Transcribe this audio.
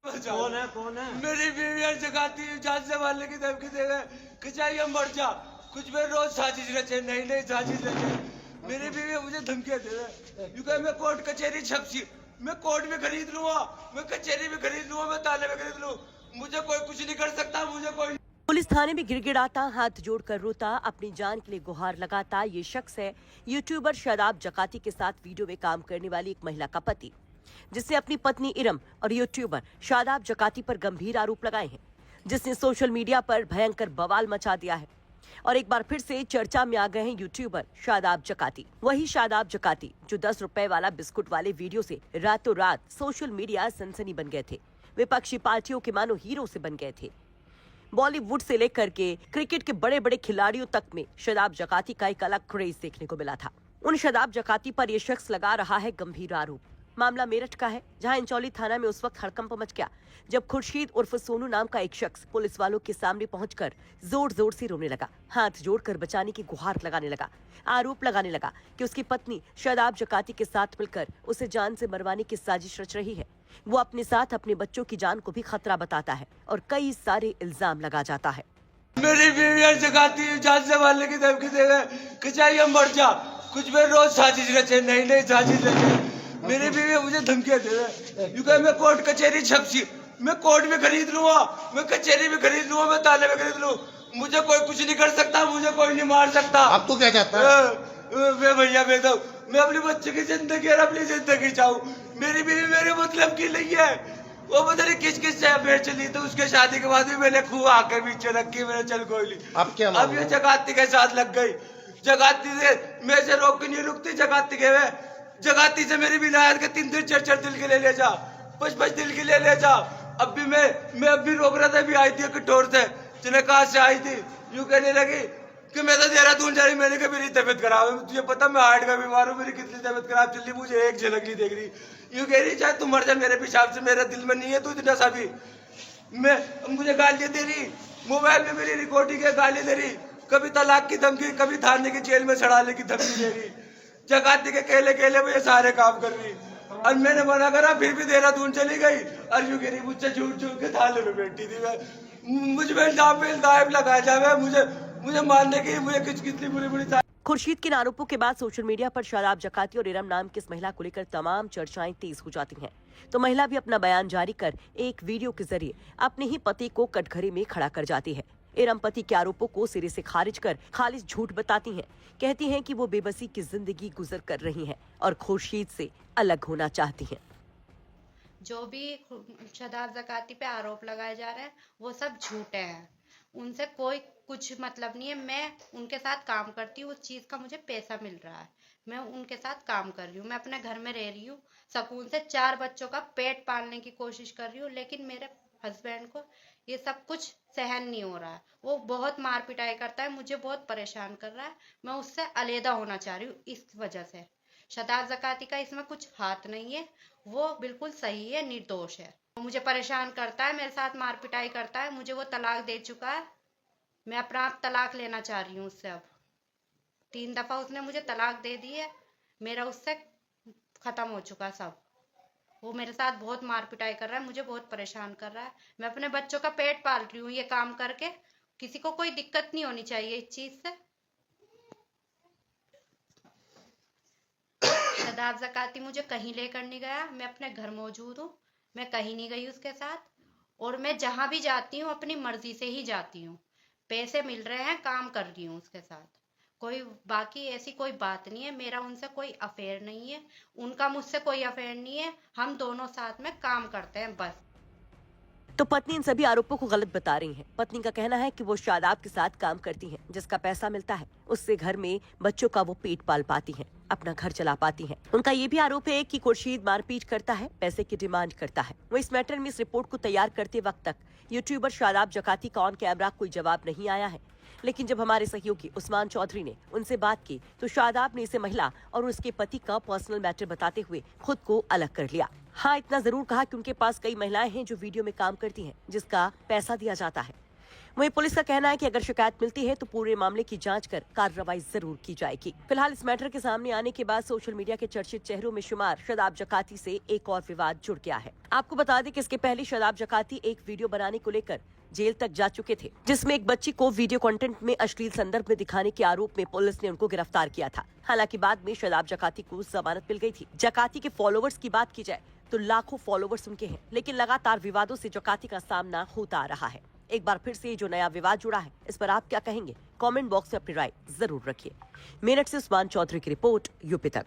कौन है? मेरी बीवी जगाती जान से मारने की धमकी दे रहे कि चाहिए मर जा, कुछ में रोज साजिश रचे, नई नई साजिश रचे। मेरी बीवी मुझे धमकियां दे रहे क्योंकि मैं कोर्ट कचहरी छपसी, मैं कोर्ट में खरीद लूंगा, मैं कचहरी में खरीद लूंगा, मैं ताले में खरीद लूं, मुझे कोई कुछ नहीं कर सकता, मुझे कोई। पुलिस थाने में गिड़गिड़ाता, हाथ जोड़कर रोता, अपनी जान के लिए गुहार लगाता ये शख्स है यूट्यूबर शादाब जकाती के साथ वीडियो में काम करने वाली एक महिला का पति, जिसने अपनी पत्नी इरम और यूट्यूबर शादाब जकाती पर गंभीर आरोप लगाए हैं, जिसने सोशल मीडिया पर भयंकर बवाल मचा दिया है और एक बार फिर से चर्चा में आ गए हैं यूट्यूबर शादाब जकाती। वही शादाब जकाती जो 10 रुपए वाला बिस्कुट वाले वीडियो से रातों रात सोशल मीडिया सनसनी बन गए थे, विपक्षी पार्टियों के मानो हीरो से बन गए थे। बॉलीवुड से लेकर के क्रिकेट के बड़े बड़े खिलाड़ियों तक में शादाब जकाती का एक अलग क्रेज देखने को मिला था। उन शादाब जकाती पर यह शख्स लगा रहा है गंभीर आरोप। मामला मेरठ का है, जहां इंचौली थाना में उस वक्त हड़कंप मच गया जब खुर्शीद उर्फ सोनू नाम का एक शख्स पुलिस वालों के सामने पहुंचकर जोर जोर से रोने लगा, हाथ जोड़कर बचाने की गुहार लगाने लगा, आरोप लगाने लगा कि उसकी पत्नी शादाब जकाती के साथ मिलकर उसे जान से मरवाने की साजिश रच रही है। वो अपने साथ अपने बच्चों की जान को भी खतरा बताता है और कई सारे इल्जाम लगा जाता है। मेरी बीवी जगाती जान से मारने की धमकी दे रहे कि चाहिए मर जा, कुछ में रोज साजिश रचे, नई नई साजिश रचे। मेरी बीवी मुझे धमकियां दे रहे क्योंकि मैं कोर्ट कचहरी छपसी, मैं कोर्ट में खरीद लूंगा, मैं कचहरी में खरीद लूंगा, मैं ताले में खरीद लूं, मुझे कोई कुछ नहीं कर सकता, मुझे कोई नहीं मार सकता। अब तो क्या चाहता है? मैं भैया मैं अपने बच्चे की जिंदगी और अपनी जिंदगी चाहूँ। मेरी बीवी मेरे मतलब की नहीं है, वो पता नहीं किस किस से अफेयर चली, तो उसके शादी के बाद भी मैंने खूह आकर पीछे रखी, मैंने चल कोई नहीं। अब क्या? अब ये जगाती के साथ लग गई, जगाती से मैं से रोक नहीं रुकती, जगाती के वे जगाती से मेरी विलायत के 3 4 दिल के ले जा, 5 दिल के ले जा। अब भी मैं अब भी रोक रहा था, अभी आई थी कटोर से, जिन्हें कहा से आई थी, यूं कहने लगी कि मैं तो देहरादून जा रही, मैंने कहा मेरी तबियत खराब है, तुझे पता मैं हार्ट का बीमार हूँ, मेरी कितनी तबियत खराब चल रही, मुझे एक झलक नहीं देख रही। यूं कह रही चाहे तुम मर जा मेरे पेशाब से, मेरे दिल में नहीं है तू इतना सा भी। मैं मुझे गालियां दे रही, मोबाइल में मेरी रिकॉर्डिंग है, गाली दे रही, कभी तलाक की धमकी, कभी थाने की जेल में सड़ाने की धमकी दे रही, जगाती के केले वो ये सारे काम कर रही। और मैंने मना करा, फिर भी देहरादून चली गई और यूं कह रही मुझसे झूठ के थाने में बैठी थी। मैं मुझ में इल्जाम लगाया जाए, मुझे मारने की, मुझे कितनी बुरी खुर्शीद के आरोपों के बाद सोशल मीडिया पर शादाब जकाती और इरम नाम की इस महिला को लेकर तमाम चर्चाएं तेज हो जाती हैं। तो महिला भी अपना बयान जारी कर एक वीडियो के जरिए अपने ही पति को कटघरे में खड़ा कर जाती है। इरम पति के आरोपों को सिरे से खारिज कर खालिश झूठ बताती हैं, कहती हैं कि वो बेबसी की जिंदगी गुजर कर रही हैं और खुर्शीद से अलग होना चाहती हैं। जो भी शादाब जकाती पे आरोप लगाए जा रहे हैं वो सब झूठे हैं, उनसे कोई कुछ मतलब नहीं है। मैं उनके साथ काम करती हूँ, उस चीज़ का मुझे पैसा मिल रहा है, मैं उनके साथ काम कर रही हूँ, मैं अपने घर में रह रही हूँ, सुकून से 4 बच्चों का पेट पालने की कोशिश कर रही हूँ, लेकिन मेरे हस्बैंड को ये सब कुछ सहन नहीं हो रहा है। वो बहुत मार पिटाई करता है, मुझे बहुत परेशान कर रहा है, मैं उससे अलहदा होना चाह रही हूँ। इस वजह से शादाब जकाती का इसमें कुछ हाथ नहीं है, वो बिल्कुल सही है, निर्दोष है। मुझे परेशान करता है, मेरे साथ मार पिटाई करता है, मुझे वो तलाक दे चुका है, मैं अपना आप तलाक लेना चाह रही हूँ उससे। अब 3 दफा उसने मुझे तलाक दे दी है, मेरा उससे खत्म हो चुका सब। वो मेरे साथ बहुत मार पिटाई कर रहा है, मुझे बहुत परेशान कर रहा है। मैं अपने बच्चों का पेट पाल रही हूँ ये काम करके, किसी को कोई दिक्कत नहीं होनी चाहिए इस चीज से। शादाब जकाती मुझे कहीं लेकर नहीं गया, मैं अपने घर मौजूद हूँ, मैं कहीं नहीं गई उसके साथ, और मैं जहाँ भी जाती हूँ अपनी मर्जी से ही जाती हूँ। पैसे मिल रहे हैं, काम कर रही हूँ उसके साथ, कोई बाकी ऐसी कोई बात नहीं है। मेरा उनसे कोई अफेयर नहीं है, उनका मुझसे कोई अफेयर नहीं है, हम दोनों साथ में काम करते हैं बस। तो पत्नी इन सभी आरोपों को गलत बता रही है। पत्नी का कहना है कि वो शादाब के साथ काम करती हैं, जिसका पैसा मिलता है उससे घर में बच्चों का वो पेट पाल पाती हैं, अपना घर चला पाती हैं। उनका ये भी आरोप है कि खुर्शीद मारपीट करता है, पैसे की डिमांड करता है। वो इस मैटर में इस रिपोर्ट को तैयार करते वक्त तक यूट्यूबर शादाब जकाती का ऑन कैमरा कोई जवाब नहीं आया है, लेकिन जब हमारे सहयोगी उस्मान चौधरी ने उनसे बात की तो शादाब ने इसे महिला और उसके पति का पर्सनल मैटर बताते हुए खुद को अलग कर लिया। हाँ, इतना जरूर कहा कि उनके पास कई महिलाएं हैं जो वीडियो में काम करती हैं, जिसका पैसा दिया जाता है। वहीं पुलिस का कहना है कि अगर शिकायत मिलती है तो पूरे मामले की जांच कर कार्रवाई जरूर की जाएगी। फिलहाल इस मैटर के सामने आने के बाद सोशल मीडिया के चर्चित चेहरों में शुमार शादाब जकाती से एक और विवाद जुड़ गया है। आपको बता दें कि इसके पहले शादाब जकाती एक वीडियो बनाने को लेकर जेल तक जा चुके थे, जिसमें एक बच्ची को वीडियो कंटेंट में अश्लील संदर्भ में दिखाने के आरोप में पुलिस ने उनको गिरफ्तार किया था। हालांकि बाद में शादाब जकाती को जमानत मिल गई थी। जकाती के फॉलोवर्स की बात की जाए तो लाखों फॉलोवर्स उनके हैं, लेकिन लगातार विवादों से जकाती का सामना होता आ रहा है। एक बार फिर से जो नया विवाद जुड़ा है, इस पर आप क्या कहेंगे? कमेंट बॉक्स में अपनी राय जरूर रखिए। मेरठ से उस्मान चौधरी की रिपोर्ट, यूपी तक।